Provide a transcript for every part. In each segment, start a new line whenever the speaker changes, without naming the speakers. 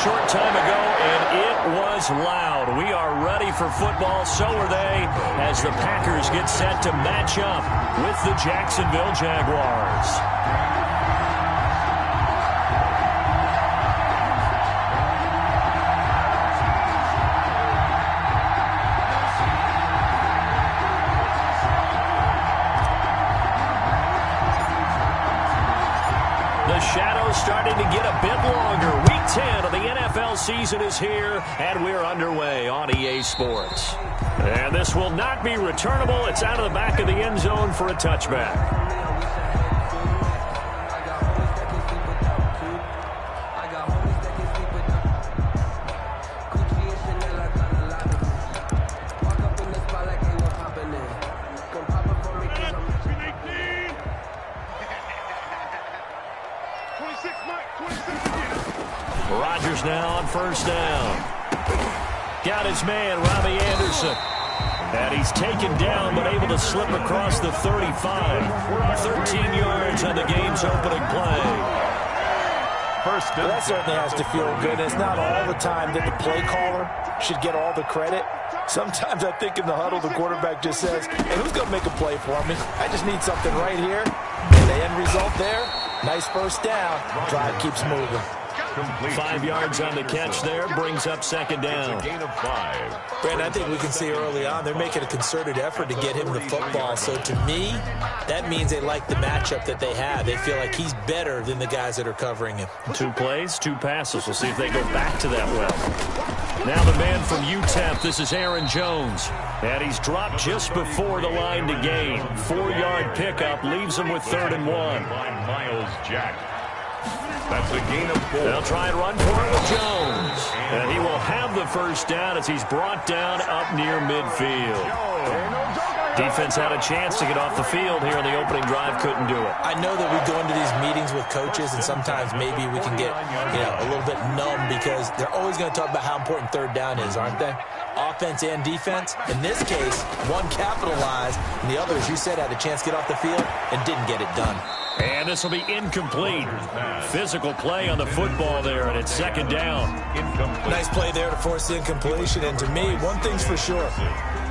short time ago, and it was loud. We are ready for football. So are they, as the Packers get set to match up with the Jacksonville Jaguars. The shadow's starting to get a bit longer. Week 10 of the NFL season is here, and we're underway on EA Sports. And this will not be returnable. It's out of the back of the end zone for a touchback. Rodgers now on first down. Got his man, Robbie Anderson. And he's taken down, but able to slip across the 35. 13 yards on the game's opening play.
Well, that certainly has to feel good. It's not all the time that the play caller should get all the credit. Sometimes I think in the huddle, the quarterback just says, hey, who's going to make a play for me? I just need something right here. And the end result there, nice first down. Drive keeps moving.
5 yards on the catch there, brings up second down.
It's a gain of 5.
Brandon, I think we can see early on they're making a concerted effort to get him the football. So to me, that means they like the matchup that they have. They feel like he's better than the guys that are covering him.
2 plays, 2 passes. We'll see if they go back to that well. Now the man from UTEP, this is Aaron Jones. And he's dropped just before the line to gain. 4-yard pickup leaves him with 3rd and 1.
By Miles Jack. That's a gain of 4.
They'll try and run for it with Jones. And he will have the first down as he's brought down up near midfield. Defense had a chance to get off the field here in the opening drive, couldn't do it.
I know that we go into these meetings with coaches, and sometimes maybe we can get a little bit numb because they're always going to talk about how important 3rd down is, aren't they? Offense and defense. In this case, one capitalized, and the other, as you said, had a chance to get off the field and didn't get it done.
And this will be incomplete. Physical play on the football there, and it's 2nd down.
Nice play there to force the incompletion. And to me, one thing's for sure.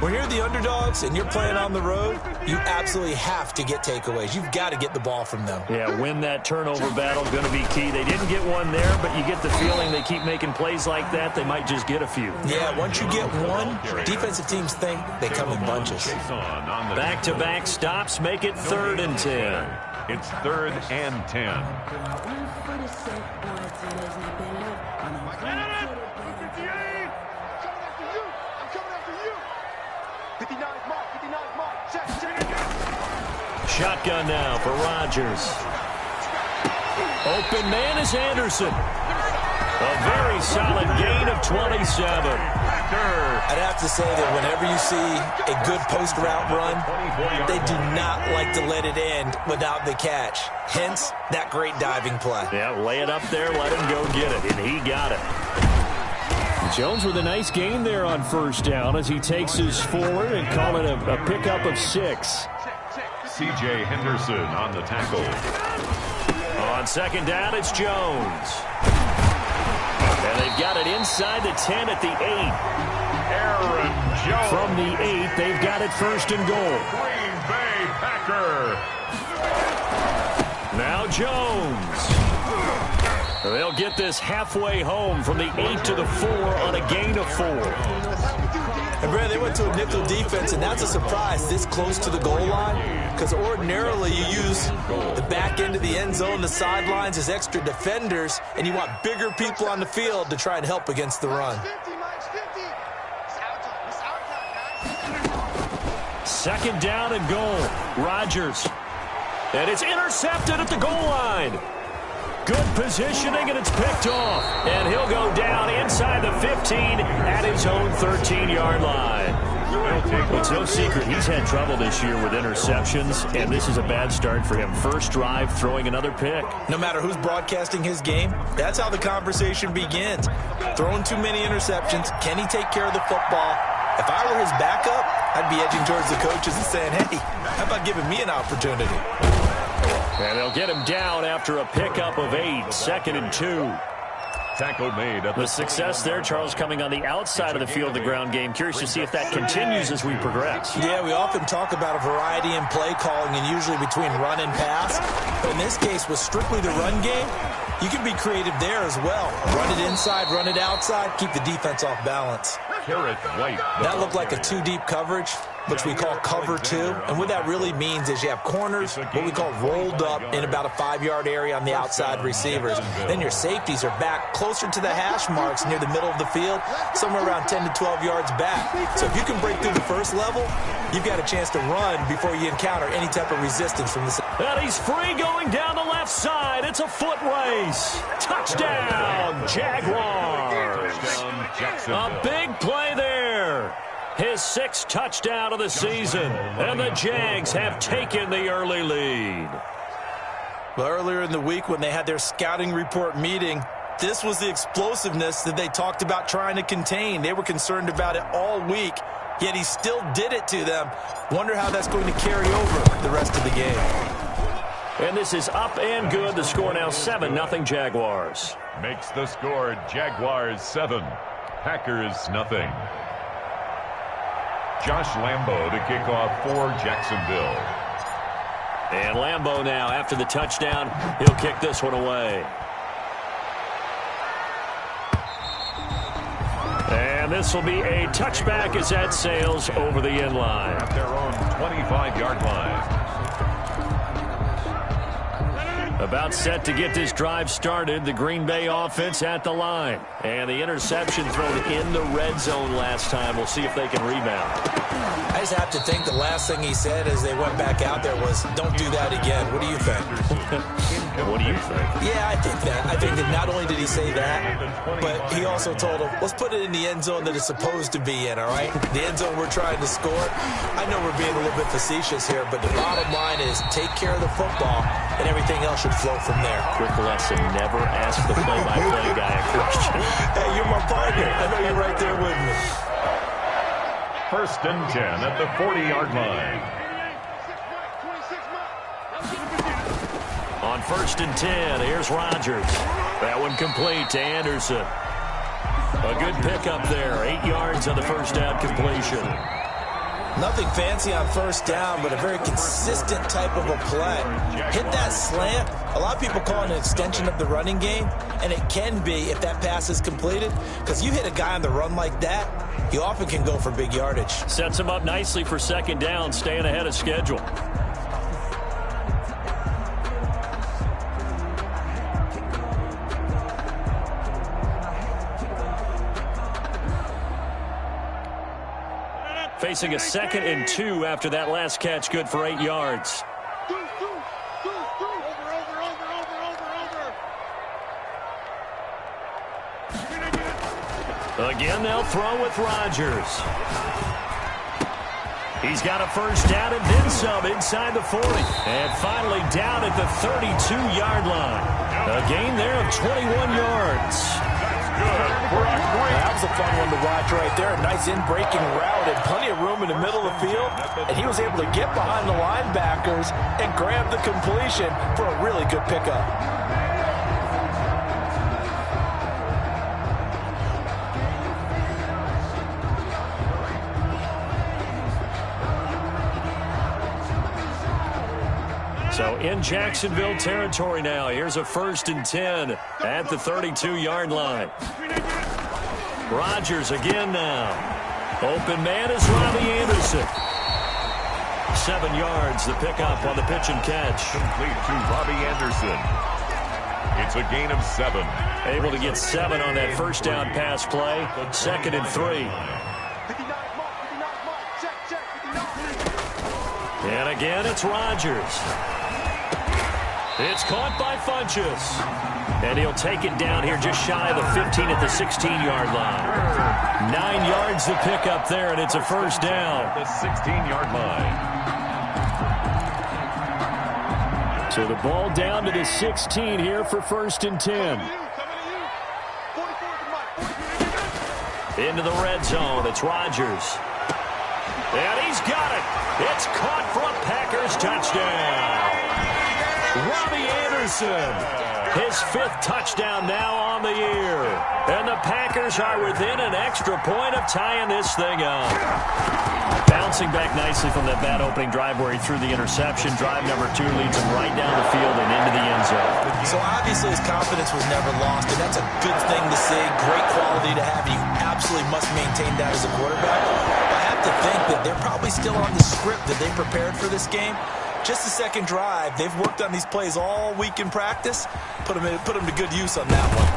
When you're the underdogs and you're playing on the road, you absolutely have to get takeaways. You've got to get the ball from them.
Yeah, win that turnover battle, going to be key. They didn't get one there, but you get the feeling they keep making plays like that, they might just get a few.
Yeah, once you get one, defensive teams think they come in bunches.
Back-to-back stops make it 3rd and 10.
It's 3rd and 10.
Shotgun now for Rodgers. Open man is Anderson. A very solid gain of 27.
I'd have to say that whenever you see a good post route run, they do not like to let it end without the catch. Hence, that great diving play.
Yeah, lay it up there, let him go get it, and he got it. Jones with a nice gain there on first down as he takes his forward and call it a pickup of 6.
C.J. Henderson on the tackle.
On 2nd down, it's Jones. And they've got it inside the 10 at the 8.
Aaron Jones.
From the 8, they've got it 1st and goal.
Green Bay Packer.
Now Jones. They'll get this halfway home from the 8 to the 4 on a gain of 4.
And, Brad, they went to a nickel defense, and that's a surprise this close to the goal line because ordinarily you use the back end of the end zone, the sidelines as extra defenders, and you want bigger people on the field to try and help against the run.
2nd down and goal. Rodgers. And it's intercepted at the goal line. Good positioning, and it's picked off. And he'll go down inside the 15 at his own 13-yard line. It's no secret he's had trouble this year with interceptions, and this is a bad start for him. First drive, throwing another pick.
No matter who's broadcasting his game, that's how the conversation begins. Throwing too many interceptions, can he take care of the football? If I were his backup, I'd be edging towards the coaches and saying, hey, how about giving me an opportunity?
And they'll get him down after a pickup of 8, 2nd and 2.
Tackle made.
The success there, Charles, coming on the outside of the field of the ground game. Curious to see if that continues as we progress.
Yeah, we often talk about a variety in play calling and usually between run and pass. But in this case, with strictly the run game, you can be creative there as well. Run it inside, run it outside, keep the defense off balance. That looked like a two-deep coverage, which we call cover two. And what that really means is you have corners, what we call rolled up in about a 5-yard area on the outside receivers. Then your safeties are back closer to the hash marks near the middle of the field, somewhere around 10 to 12 yards back. So if you can break through the first level, you've got a chance to run before you encounter any type of resistance from the side.
And he's free going down the left side. It's a foot race. Touchdown, Jaguars. A big play there. His 6th touchdown of the season. And the Jags have taken the early lead.
Well, earlier in the week when they had their scouting report meeting, this was the explosiveness that they talked about trying to contain. They were concerned about it all week, yet he still did it to them. Wonder how that's going to carry over the rest of the game.
And this is up and good. The score now 7-0 Jaguars.
Makes the score Jaguars 7, Packers nothing. Josh Lambo to kick off for Jacksonville.
And Lambo now, after the touchdown, he'll kick this one away. And this will be a touchback as that sails over the end line.
At their own 25-yard line.
About set to get this drive started. The Green Bay offense at the line. And the interception thrown in the red zone last time. We'll see if they can rebound.
I just have to think the last thing he said as they went back out there was, don't do that again. What do you think?
What do you think?
Yeah, I think that. I think that not only did he say that, but he also told him, let's put it in the end zone that it's supposed to be in, all right? The end zone we're trying to score. I know we're being a little bit facetious here, but the bottom line is take care of the football, and everything else should flow from there.
Quick lesson, never ask the play-by-play guy a question.
Hey, you're my partner. I know you're right there with me.
1st and 10 at the 40-yard line.
On 1st and 10, here's Rodgers. That one complete to Anderson. A good pickup there. 8 yards on the first down completion.
Nothing fancy on first down, but a very consistent type of a play. Hit that slant. A lot of people call it an extension of the running game, and it can be if that pass is completed, because you hit a guy on the run like that, you often can go for big yardage.
Sets him up nicely for 2nd down, staying ahead of schedule. Facing a 2nd and 2 after that last catch, good for 8 yards. Again, they'll throw with Rodgers. He's got a first down and then some inside the 40. And finally down at the 32-yard line. A gain there of 21 yards.
That was a fun one to watch right there. A nice in-breaking route and plenty of room in the middle of the field. And he was able to get behind the linebackers and grab the completion for a really good pickup.
So in Jacksonville territory now. Here's a 1st and 10 at the 32-yard line. Rodgers again now. Open man is Robbie Anderson. 7 yards, the pickup on the pitch and catch.
Complete to Robbie Anderson. It's a gain of 7.
Able to get 7 on that first down pass play. 2nd and 3. And again, it's Rodgers. It's caught by Funchess. And he'll take it down here just shy of the 15 at the 16-yard line. 9 yards to pick up there, and it's a first down.
The 16-yard line.
So the ball down to the 16 here for 1st and 10. Into the red zone. It's Rodgers. And he's got it. It's caught for a Packers touchdown. Robbie Anderson. His 5th touchdown now on the year. And the Packers are within an extra point of tying this thing up. Bouncing back nicely from that bad opening drive where he threw the interception. Drive number 2 leads him right down the field and into the end zone.
So obviously his confidence was never lost, and that's a good thing to see. Great quality to have. You absolutely must maintain that as a quarterback. I have to think that they're probably still on the script that they prepared for this game. Just the second drive. They've worked on these plays all week in practice. Put them to good use on that one.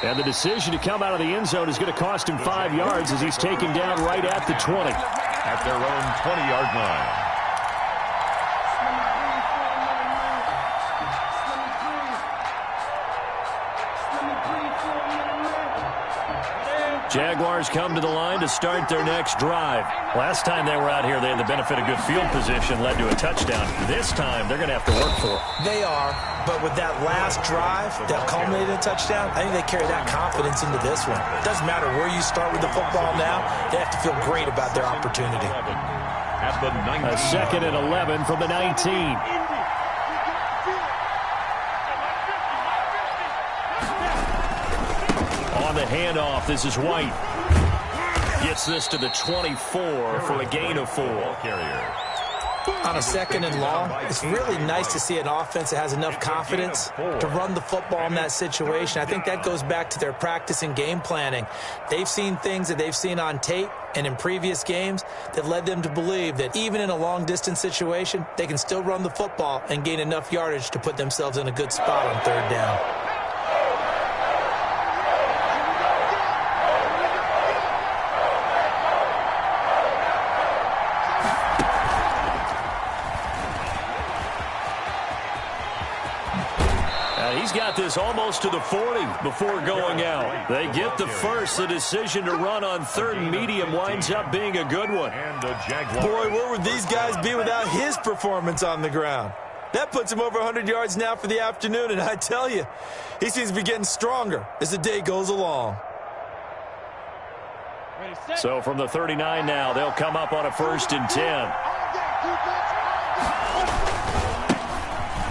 And the decision to come out of the end zone is going to cost him 5 yards as he's taken down right at the 20.
At their own 20-yard line.
Jaguars come to the line to start their next drive. Last time they were out here, they had the benefit of good field position, led to a touchdown. This time, they're going to have to work for it.
They are, but with that last drive that culminated in a touchdown, I think they carry that confidence into this one. It doesn't matter where you start with the football now. They have to feel great about their opportunity.
At the 19.
A 2nd and 11 from the 19. On the handoff, this is White. Gets this to the 24 for a gain of 4.
On a 2nd and long, it's really nice to see an offense that has enough confidence to run the football in that situation. I think that goes back to their practice and game planning. They've seen things that they've seen on tape and in previous games that led them to believe that even in a long-distance situation, they can still run the football and gain enough yardage to put themselves in a good spot on 3rd down.
He's got this almost to the 40 before going out. They get the first. The decision to run on 3rd and medium winds up being a good one.
Boy, where would these guys be without his performance on the ground? That puts him over 100 yards now for the afternoon, and I tell you, he seems to be getting stronger as the day goes along.
So from the 39 now, they'll come up on a 1st and 10.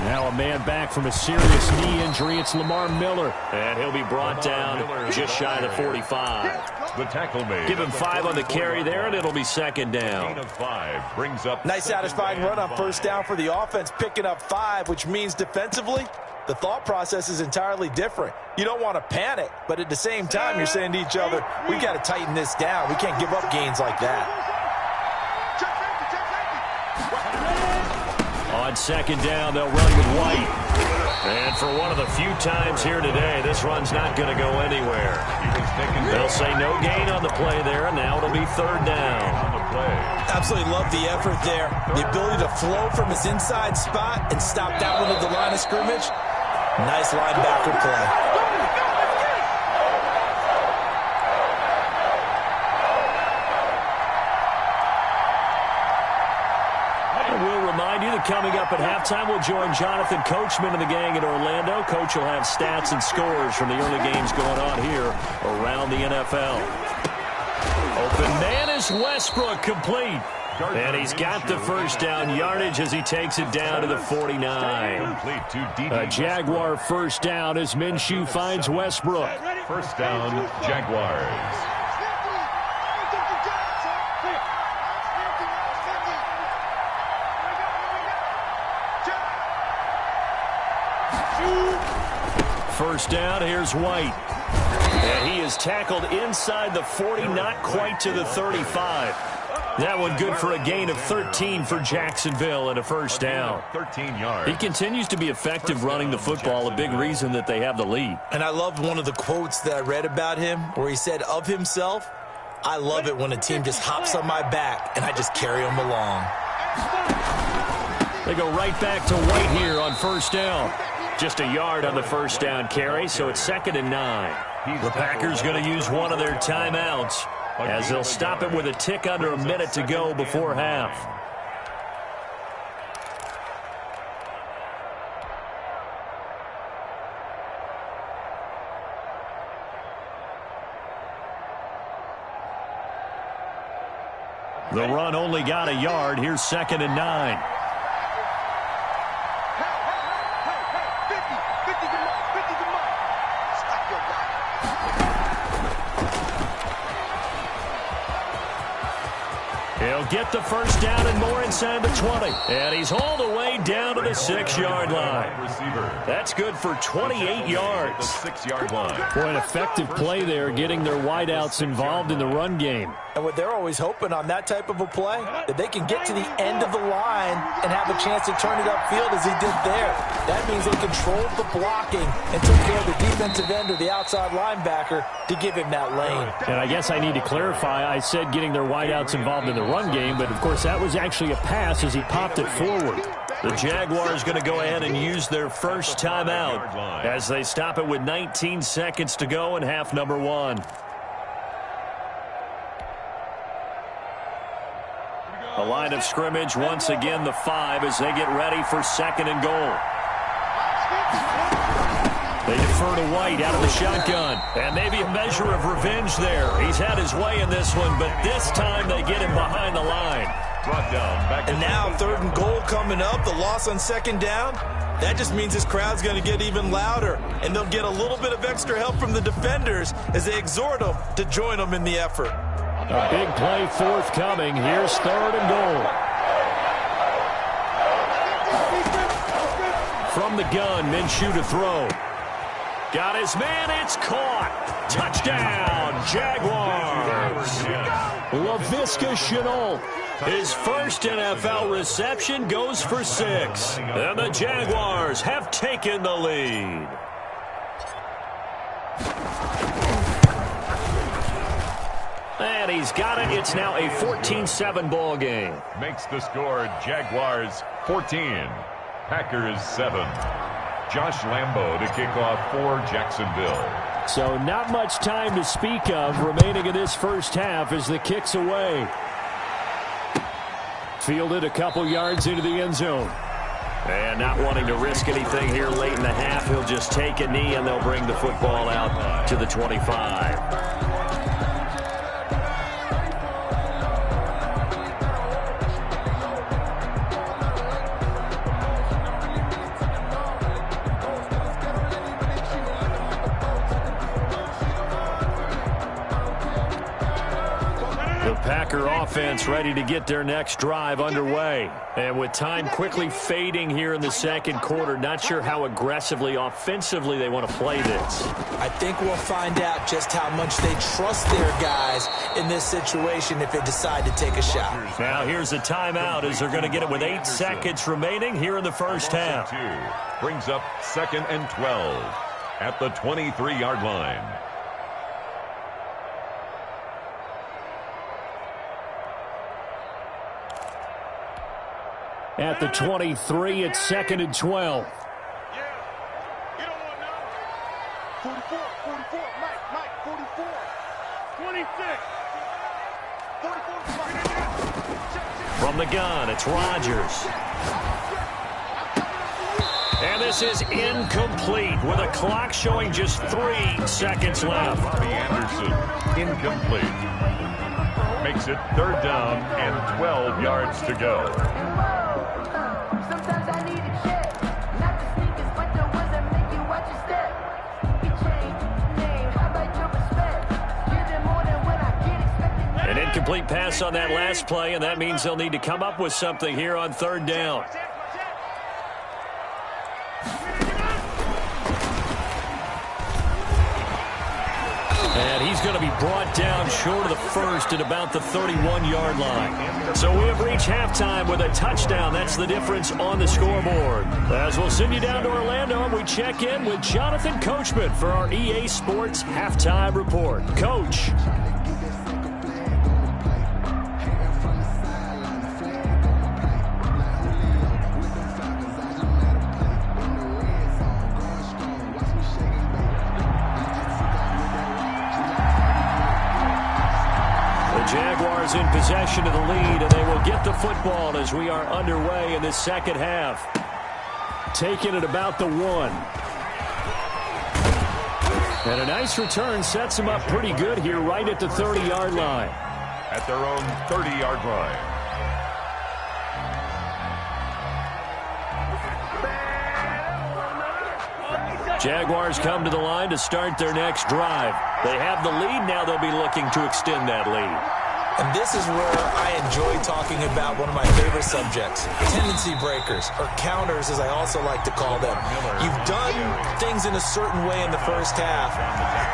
Now a man back from a serious knee injury. It's Lamar Miller. And he'll be brought down just shy of the 45.
The tackle made.
Give him 5 on the carry there, and it'll be 2nd down.
Gain of 5 brings up.
Nice satisfying run on 1st down for the offense, picking up 5, which means defensively, the thought process is entirely different. You don't want to panic, but at the same time, you're saying to each other, we've got to tighten this down. We can't give up gains like that.
On 2nd down, they'll run with White. And for one of the few times here today, this run's not going to go anywhere. They'll say no gain on the play there, and now it'll be 3rd down.
Absolutely love the effort there. The ability to flow from his inside spot and stop that one at the line of scrimmage. Nice linebacker play.
Coming up at halftime, we'll join Jonathan Coachman and the gang in Orlando. Coach will have stats and scores from the early games going on here around the NFL. Open man is Westbrook, complete. And he's got the 1st down yardage as he takes it down to the 49. A Jaguar 1st down as Minshew finds Westbrook.
1st down, Jaguars.
First down, here's White. And he is tackled inside the 40, not quite to the 35. That one good for a gain of 13 for Jacksonville and a 1st down.
13 yards.
He continues to be effective running the football, a big reason that they have the lead.
And I love one of the quotes that I read about him where he said of himself, I love it when a team just hops on my back and I just carry them along.
They go right back to White here on 1st down. Just a yard on the 1st down carry, so it's 2nd and 9. The Packers going to use one of their timeouts as they'll stop it with a tick under a minute to go before half. The run only got a yard. Here's 2nd and 9. He'll get the first down and more inside the 20. And he's all the way down to the 6-yard line. That's good for 28 yards.
The 6-yard line.
Boy, an effective play there, getting their wideouts involved in the run game.
And what they're always hoping on that type of a play, that they can get to the end of the line and have a chance to turn it upfield as he did there. That means they controlled the blocking and took care of the defensive end or the outside linebacker to give him that lane.
And I guess I need to clarify, I said getting their wideouts involved in the run game, but of course that was actually a pass as he popped it forward. The Jaguars going to go ahead and use their first timeout as they stop it with 19 seconds to go in half number 1. The line of scrimmage, once again, the 5 as they get ready for 2nd and goal. They defer to White out of the shotgun. And maybe a measure of revenge there. He's had his way in this one, but this time they get him behind the line.
Brought down. Back
and now 3rd and goal coming up, the loss on 2nd down. That just means this crowd's going to get even louder, and they'll get a little bit of extra help from the defenders as they exhort them to join them in the effort.
A big play forthcoming. Here's 3rd and goal. From the gun, Minshew to throw. Got his man, it's caught. Touchdown, Jaguars. Laviska Shenault. His first NFL reception goes for 6. And the Jaguars have taken the lead. And he's got it. It's now a 14-7 ball game.
Makes the score Jaguars 14, Packers 7. Josh Lambo to kick off for Jacksonville.
So not much time to speak of remaining in this first half as the kick's away. Fielded a couple yards into the end zone. And not wanting to risk anything here late in the half, he'll just take a knee and they'll bring the football out to the 25. Packer offense ready to get their next drive underway. And with time quickly fading here in the 2nd quarter, not sure how aggressively, offensively they want to play this.
I think we'll find out just how much they trust their guys in this situation if they decide to take a shot.
Now here's a timeout as they're going to get it with 8 seconds remaining here in the first half.
Brings up 2nd and 12 at the 23-yard line.
At the 23, it's 2nd and 12.
Yeah. You don't want to know. 44, Mike, 44. 26. 44.
From the gun, it's Rodgers. And this is incomplete with a clock showing just 3 seconds left.
Bobby Anderson, incomplete. Makes it 3rd down and 12 yards to go.
An incomplete pass on that last play, and that means they'll need to come up with something here on 3rd down. And he's going to be brought down short of the first at about the 31-yard line. So we have reached halftime with a touchdown. That's the difference on the scoreboard. As we'll send you down to Orlando, and we check in with Jonathan Coachman for our EA Sports Halftime Report. Coach. Jaguars in possession of the lead, and they will get the football as we are underway in this 2nd half. Taking it about the 1. And a nice return sets them up pretty good here right at the 30-yard line.
At their own 30-yard line.
Jaguars come to the line to start their next drive. They have the lead. Now they'll be looking to extend that lead.
And this is where I enjoy talking about one of my favorite subjects, tendency breakers, or counters as I also like to call them. You've done things in a certain way in the first half,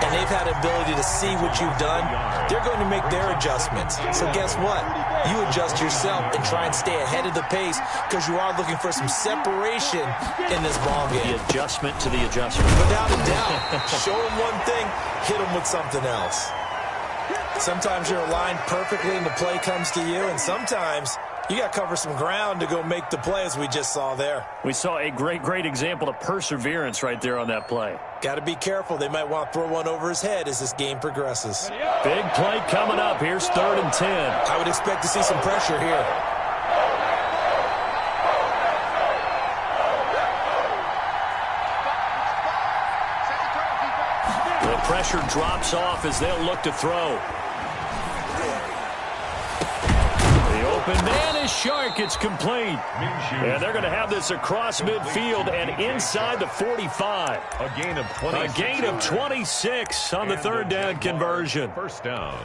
and they've had the ability to see what you've done. They're going to make their adjustments. So guess what? You adjust yourself and try and stay ahead of the pace because you are looking for some separation in this ball game.
The adjustment to the adjustment.
Without a doubt. Show them one thing, hit them with something else. Sometimes you're aligned perfectly and the play comes to you, and sometimes you got to cover some ground to go make the play, as we just saw there.
We saw a great example of perseverance right there on that play.
Got to be careful. They might want to throw one over his head as this game progresses.
Big play coming up. Here's 3rd and 10.
I would expect to see some pressure here.
The pressure drops off as they'll look to throw. Open man is Shark. It's complete. And they're going to have this across midfield and inside the 45.
A gain of 26.
A gain of 26 on the 3rd down conversion.
First down.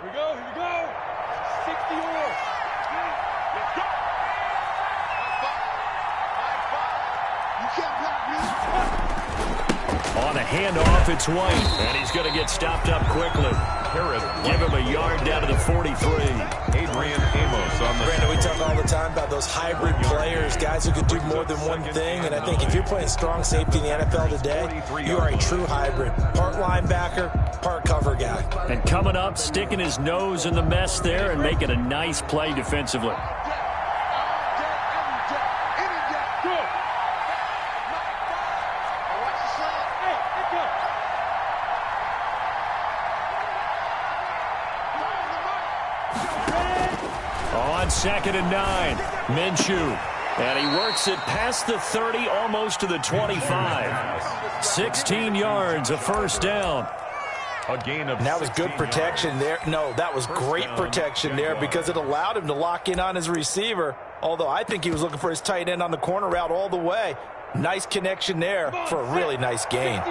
Here we go. 60 more. Let's go. You can't block me.
On a handoff, it's White. And he's going to get stopped up quickly. Give him a yard down to the 43.
Adrian Amos on the...
Brandon, we talk all the time about those hybrid players, guys who could do more than one thing. And I think if you're playing strong safety in the NFL today, you are a true hybrid. Part linebacker, part cover guy.
And coming up, sticking his nose in the mess there and making a nice play defensively. On 2nd and 9, Minshew. And he works it past the 30, almost to the 25. 16 yards, a first down.
A gain of...
And that was good protection there. No, that was great protection there because it allowed him to lock in on his receiver. Although I think he was looking for his tight end on the corner route all the way. Nice connection there for a really nice gain.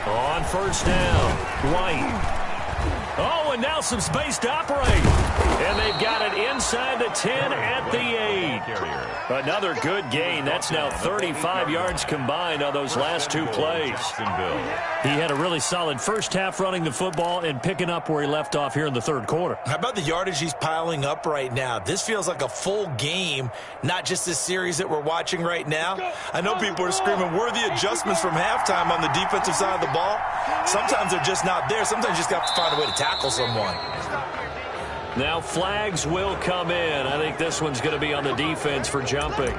On first down, White. Oh, and now some space to operate. And they've got it inside the 10 at the 8. Another good gain. That's now 35 yards combined on those last 2 plays. He had a really solid first half running the football and picking up where he left off here in the 3rd quarter.
How about the yardage he's piling up right now? This feels like a full game, not just this series that we're watching right now. I know people are screaming, where are the adjustments from halftime on the defensive side of the ball? Sometimes they're just not there. Sometimes you just have to find a way to tackle someone.
Now flags will come in. I think this one's going to be on the defense for jumping.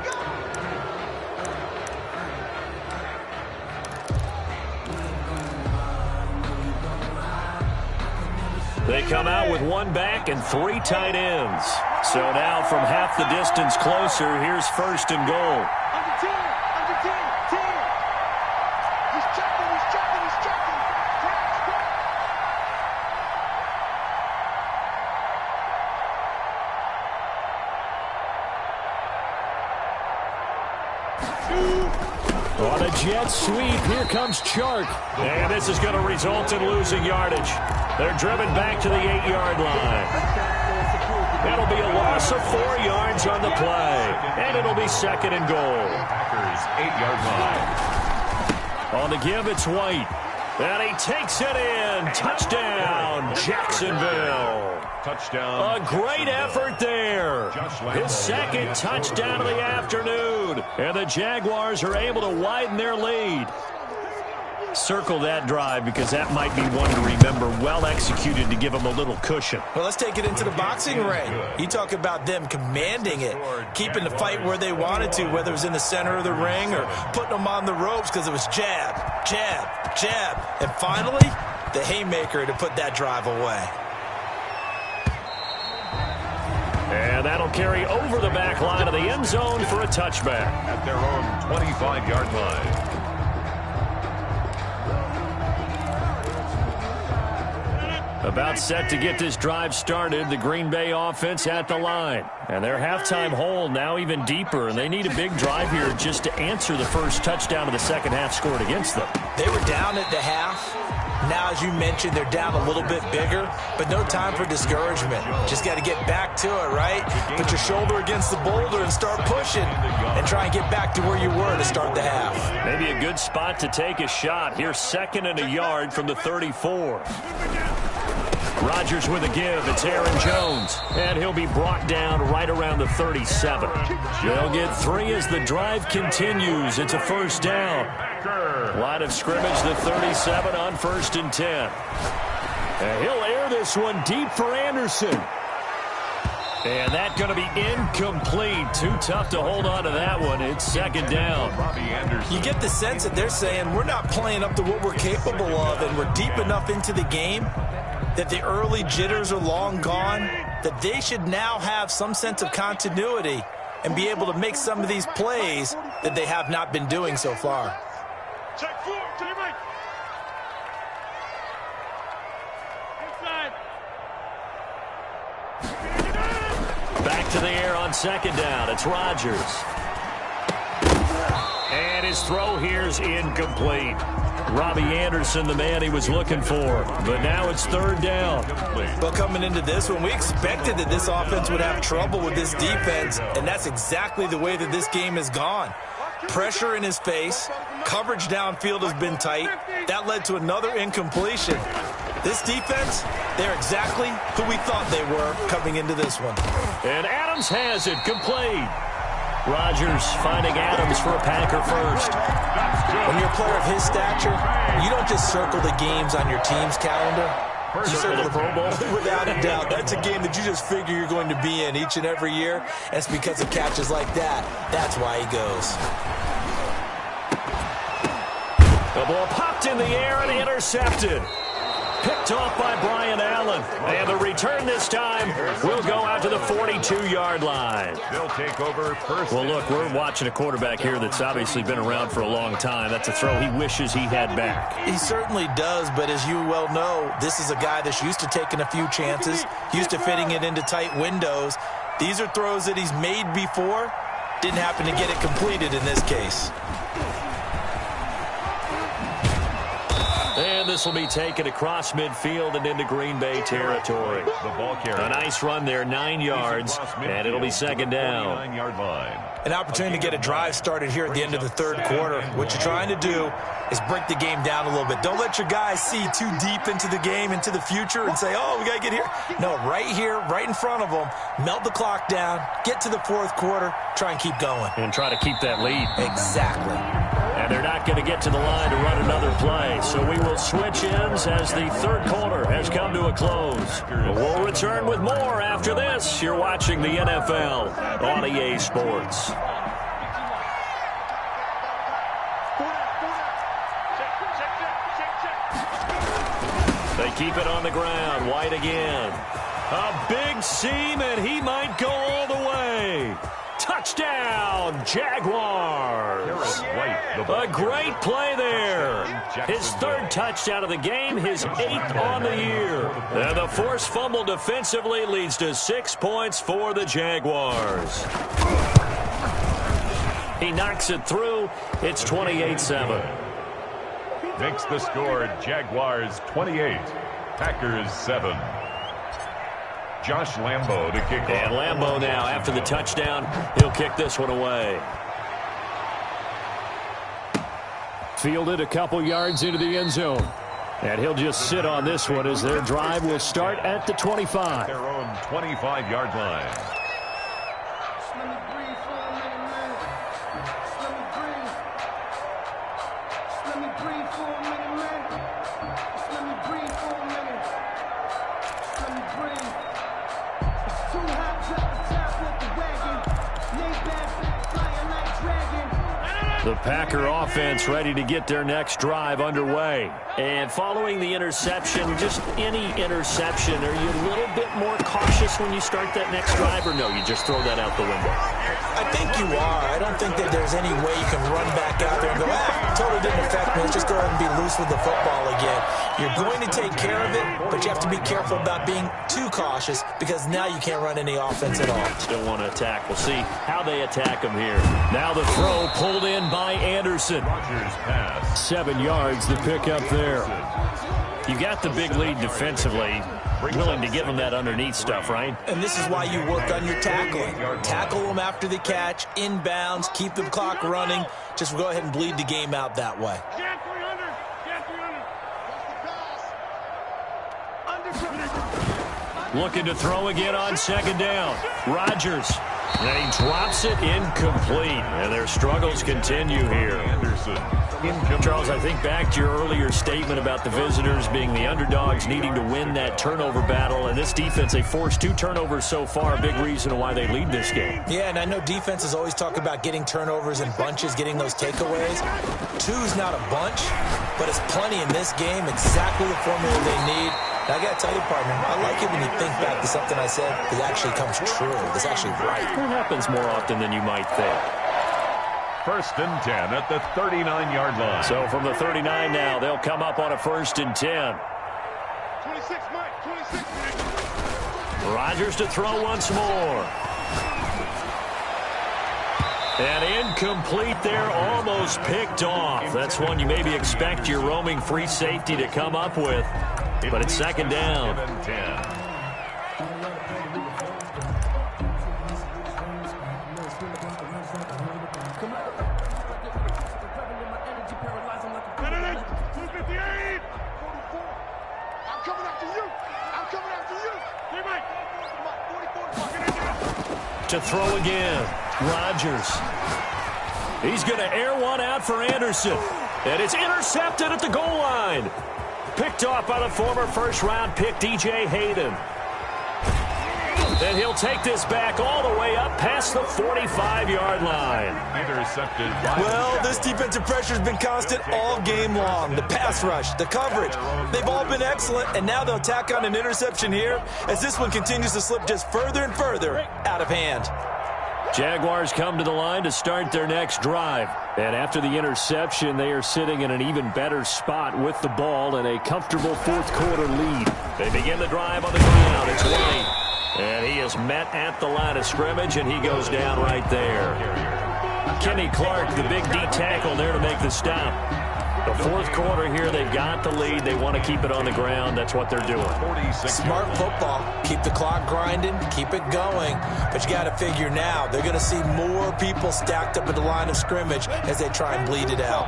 They come out with 1 back and 3 tight ends. So now from half the distance closer, here's 1st and goal.
Under 10. 10. He's checking.
On a jet sweep, here comes Chark. And this is going to result in losing yardage. They're driven back to the 8-yard line. That'll be a loss of 4 yards on the play. And it'll be 2nd and goal.
Packers 8-yard line.
On the give, it's White. And he takes it in. Touchdown, Jacksonville.
Touchdown.
A great effort there. His 2nd touchdown of the afternoon. And the Jaguars are able to widen their lead. Circle that drive because that might be one to remember. Well executed to give them a little cushion.
Well, let's take it into the boxing ring. You talk about them commanding it, keeping the fight where they wanted to, whether it was in the center of the ring or putting them on the ropes because it was jab, jab, jab. And finally, the haymaker to put that drive away.
And that'll carry over the back line of the end zone for a touchback.
At their own 25-yard line.
About set to get this drive started, the Green Bay offense at the line. And their halftime hole now even deeper, and they need a big drive here just to answer the first touchdown of the second half scored against them.
They were down at the half. Now, as you mentioned, they're down a little bit bigger, but no time for discouragement. Just got to get back to it, right? Put your shoulder against the boulder and start pushing and try and get back to where you were to start the half.
Maybe a good spot to take a shot. Here's 2nd and a yard from the 34. Rodgers with a give. It's Aaron Jones. And he'll be brought down right around the 37. They'll get 3 as the drive continues. It's a first down. Line of scrimmage, the 37 on 1st and 10. And he'll air this one deep for Anderson. And that's going to be incomplete. Too tough to hold on to that one. It's 2nd down.
You get the sense that they're saying we're not playing up to what we're capable of, and we're deep enough into the game that the early jitters are long gone, that they should now have some sense of continuity and be able to make some of these plays that they have not been doing so far.
Check 4, to your right. Inside.
Back to the air on 2nd down. It's Rodgers. And his throw here's incomplete. Robbie Anderson, the man he was looking for. But now it's 3rd down.
Well, coming into this one, we expected that this offense would have trouble with this defense, and that's exactly the way that this game has gone. Pressure in his face. Coverage downfield has been tight. That led to another incompletion. This defense, they're exactly who we thought they were coming into this one.
And Adams has it complete. Rodgers finding Adams for a Packer first.
When you're a player of his stature, you don't just circle the games on your team's calendar. You circle the Pro Bowl without a doubt. That's a game that you just figure you're going to be in each and every year. And it's because of catches like that. That's why he goes.
The ball popped in the air and intercepted. Picked off by Brian Allen. And the return this time will go out to the 42-yard line.
They'll take over first.
Well, look, we're watching a quarterback here that's obviously been around for a long time. That's a throw he wishes he had back.
He certainly does, but as you well know, this is a guy that's used to taking a few chances, used to fitting it into tight windows. These are throws that he's made before. Didn't happen to get it completed in this case.
And this will be taken across midfield and into Green Bay territory.
The ball carrier.
A nice run there, 9 yards, and it'll be 2nd down.
49-yard line.
An opportunity to get a drive started here at the end of the 3rd quarter. What you're trying to do is break the game down a little bit. Don't let your guys see too deep into the game, into the future, and say, oh, we got to get here. No, right here, right in front of them, melt the clock down, get to the 4th quarter, try and keep going.
And try to keep that lead.
Exactly.
And they're not going to get to the line to run another play. So we will switch ends as the 3rd quarter has come to a close. We'll return with more after this. You're watching the NFL on EA Sports. They keep it on the ground. White again. A big seam, and he might go all the way. Touchdown, Jaguars. A great play there. His 3rd touchdown of the game, his 8th on the year. And the forced fumble defensively leads to 6 points for the Jaguars. He knocks it through. It's 28-7.
Makes the score Jaguars 28, Packers 7. Josh Lambo to kick off.
And Lambo now, after the touchdown, he'll kick this one away. Fielded a couple yards into the end zone. And he'll just sit on this one as their drive will start at the 25.
Their own 25-yard line.
The Packer offense ready to get their next drive underway. And following the interception, just any interception, are you a little bit more cautious when you start that next drive, or no, you just throw that out the window?
I think you are. I don't think that there's any way you can run back out there and go, totally didn't affect me. Let's just go ahead and be loose with the football again. You're going to take care of it, but you have to be careful about being too cautious because now you can't run any offense at all.
Still want to attack. We'll see how they attack him here. Now the throw pulled in by Anderson. 7 yards the pick up there. You got the big lead defensively. Willing to give them that underneath stuff, right?
And this is why you work on your tackling. Tackle them after the catch, inbounds, keep the clock running. Just go ahead and bleed the game out that way.
Looking to throw again on second down. Rodgers. And he drops it incomplete. And their struggles continue here. Charles, I think back to your earlier statement about the visitors being the underdogs needing to win that turnover battle. And this defense, they forced 2 turnovers so far. A big reason why they lead this game.
Yeah, and I know defenses always talk about getting turnovers in bunches, getting those takeaways. 2's not a bunch, but it's plenty in this game. Exactly the formula they need. And I got to tell you, partner, I like it when you think back to something I said that actually comes true. It's actually right.
It happens more often than you might think.
1st and 10 at the 39-yard line.
So from the 39 now, they'll come up on a 1st and 10.
26, Mike. 26, Mike.
Rodgers to throw once more. And incomplete there, almost picked off. That's one you maybe expect your roaming free safety to come up with. But it's 2nd down.
10.
To throw again, Rodgers. He's going to air one out for Anderson. And it's intercepted at the goal line. Picked off by the former first-round pick, DJ Hayden. And he'll take this back all the way up past the 45-yard line.
Intercepted.
Well, this defensive pressure has been constant all game long. The pass rush, the coverage, they've all been excellent, and now they'll tack on an interception here as this one continues to slip just further and further out of hand.
Jaguars come to the line to start their next drive. And after the interception, they are sitting in an even better spot with the ball and a comfortable 4th quarter lead. They begin the drive on the ground. It's White. And he is met at the line of scrimmage, and he goes down right there. Kenny Clark, the big D tackle there to make the stop. The 4th quarter here, they've got the lead. They want to keep it on the ground. That's what they're doing.
Smart football. Keep the clock grinding. Keep it going. But you got to figure now, they're going to see more people stacked up at the line of scrimmage as they try and bleed it out.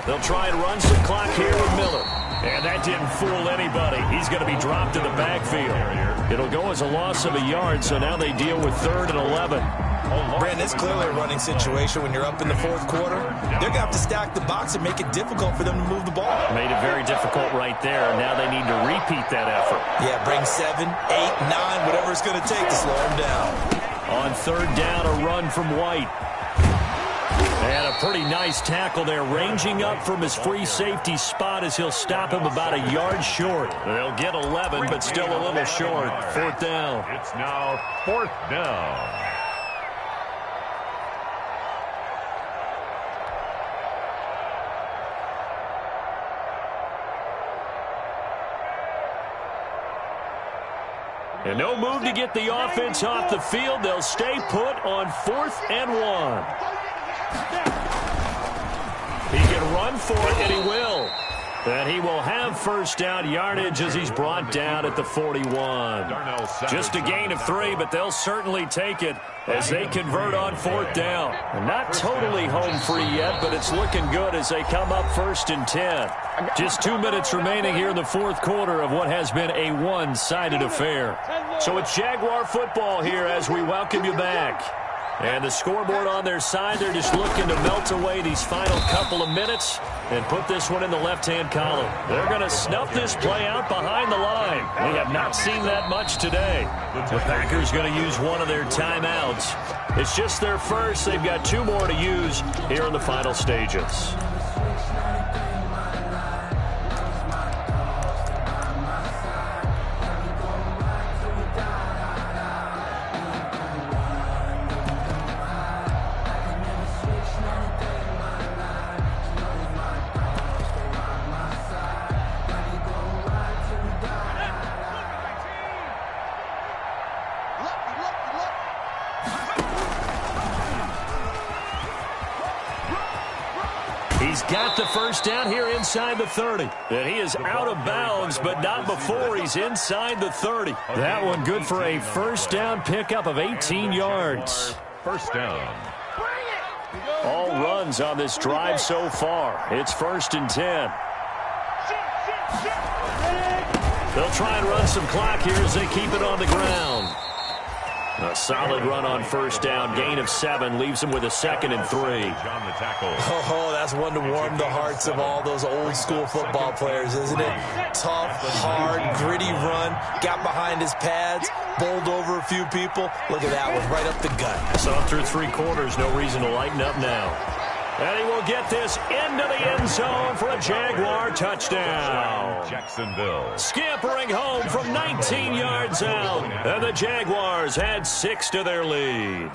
They'll try and run some clock here with Miller. And that didn't fool anybody. He's going to be dropped in the backfield. It'll go as a loss of a yard, so now they deal with 3rd and 11.
Brandon, it's clearly a running situation when you're up in the 4th quarter. They're going to have to stack the box and make it difficult for them to move the ball.
Made it very difficult right there. Now they need to repeat that effort.
Yeah, bring 7, 8, 9, whatever it's going to take to slow them down.
On 3rd down, a run from White. And a pretty nice tackle there, ranging up from his free safety spot as he'll stop him about a yard short. They'll get 11, but still a little short. 4th down.
It's now 4th down.
And no move to get the offense off the field. They'll stay put on 4th and 1. He can run for it, and he will. And he will have 1st down yardage as he's brought down at the 41. Just a gain of 3, but they'll certainly take it as they convert on 4th down. And not totally home free yet, but it's looking good as they come up 1st and 10. Just 2 minutes remaining here in the 4th quarter of what has been a one-sided affair. So it's Jaguar football here as we welcome you back. And the scoreboard on their side, they're just looking to melt away these final couple of minutes and put this one in the left-hand column. They're going to snuff this play out behind the line. We have not seen that much today. The Packers going to use one of their timeouts. It's just their first. They've got 2 more to use here in the final stages. He's got the first down here inside the 30. And he is out of bounds, but not before he's inside the 30. That one good for a first down pickup of 18 yards.
First down.
All runs on this drive so far. It's 1st and 10. They'll try and run some clock here as they keep it on the ground. A solid run on first down. Gain of 7 leaves them with a 2nd and 3.
Oh, that's one to warm the hearts of all those old school football players, isn't it? Tough, hard, gritty run. Got behind his pads, bowled over a few people. Look at that one, right up the gut.
So through 3 quarters, no reason to lighten up now. And he will get this into the end zone for a Jaguar touchdown.
Jacksonville.
Scampering home from 19 yards out. And the Jaguars had 6 to their lead.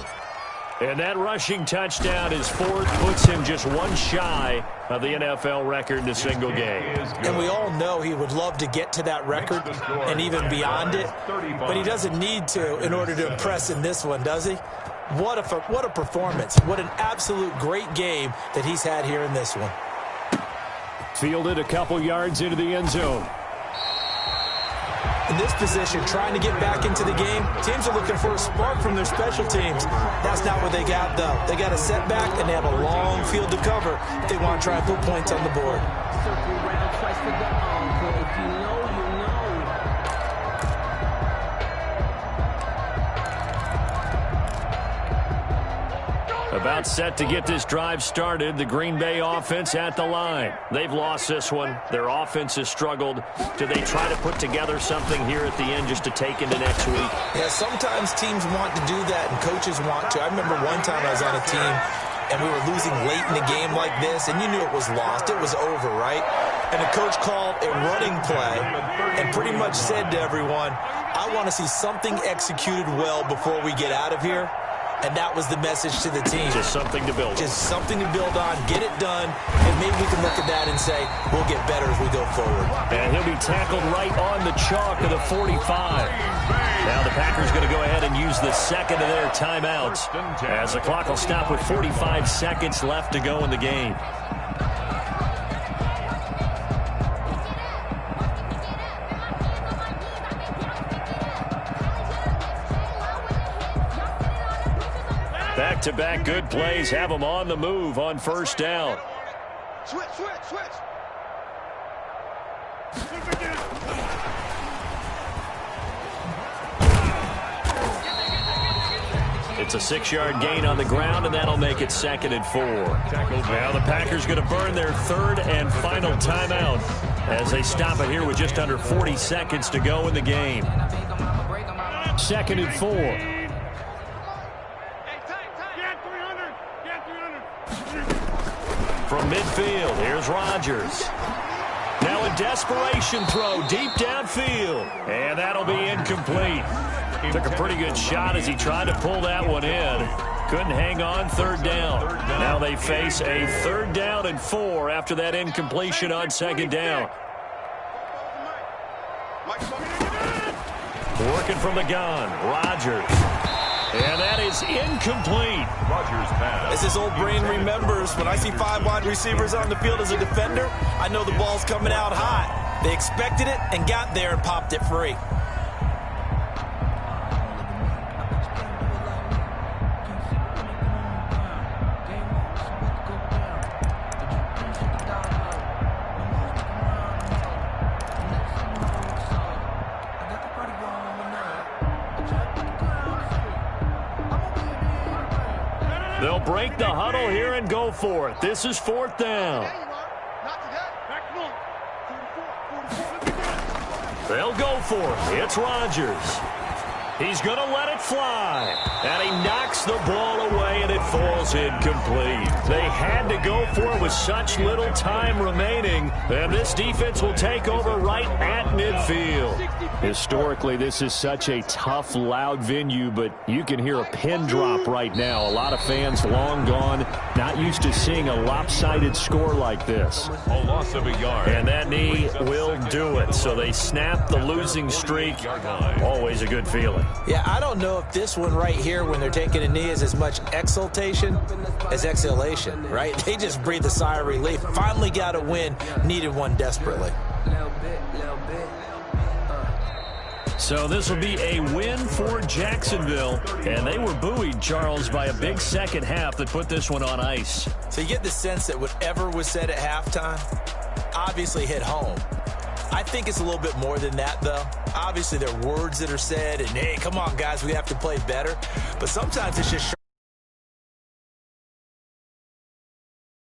And that rushing touchdown is 4th, puts him just 1 shy of the NFL record in a single game.
And we all know he would love to get to that record and even beyond it. But he doesn't need to in order to impress in this one, does he? What a performance. What an absolute great game that he's had here in this one.
Fielded a couple yards into the end zone.
In this position, trying to get back into the game, teams are looking for a spark from their special teams. That's not what they got, though. They got a setback, and they have a long field to cover if they want to try and put points on the board.
About set to get this drive started. The Green Bay offense at the line. They've lost this one. Their offense has struggled. Do they try to put together something here at the end just to take into next week?
Yeah, sometimes teams want to do that and coaches want to. I remember one time I was on a team and we were losing late in the game like this, and you knew it was lost. It was over, right? And the coach called a running play and pretty much said to everyone, I want to see something executed well before we get out of here. And that was the message to the team.
Just something to build on.
Just something to build on, get it done, and maybe we can look at that and say, we'll get better as we go forward.
And he'll be tackled right on the chalk of the 45. Now the Packers going to go ahead and use the 2nd of their timeouts as the clock will stop with 45 seconds left to go in the game. Back-to-back good plays have them on the move on first down.
Switch.
It's a 6-yard gain on the ground, and that'll make it 2nd and 4. Now the Packers going to burn their 3rd and final timeout as they stop it here with just under 40 seconds to go in the game. 2nd and 4. From midfield, here's Rodgers. Now a desperation throw deep downfield, and that'll be incomplete. Took a pretty good shot as he tried to pull that one in. Couldn't hang on, 3rd down. Now they face a 3rd down and 4 after that incompletion on 2nd down. Working from the gun, Rodgers. And that is incomplete.
Rodgers pass.
As his old brain remembers, when I see 5 wide receivers on the field as a defender, I know the ball's coming out hot. They expected it and got there and popped it free.
They'll break the huddle here and go for it. This is 4th down. They'll go for it. It's Rodgers. He's going to let it fly. And he knocks the ball away, and it falls incomplete. They had to go for it with such little time remaining. And this defense will take over right at midfield. Historically, this is such a tough, loud venue, but you can hear a pin drop right now. A lot of fans long gone, not used to seeing a lopsided score like this.
A loss of a yard.
And that knee will do it. So they snap the losing streak. Always a good feeling.
Yeah, I don't know if this one right here, when they're taking a knee, is as much exultation as exhalation, right? They just breathe a sigh of relief. Finally got a win, needed one desperately.
So this will be a win for Jacksonville. And they were buoyed, Charles, by a big second half that put this one on ice.
So you get the sense that whatever was said at halftime obviously hit home. I think it's a little bit more than that, though. Obviously, there are words that are said, and, hey, come on, guys, we have to play better. But sometimes it's just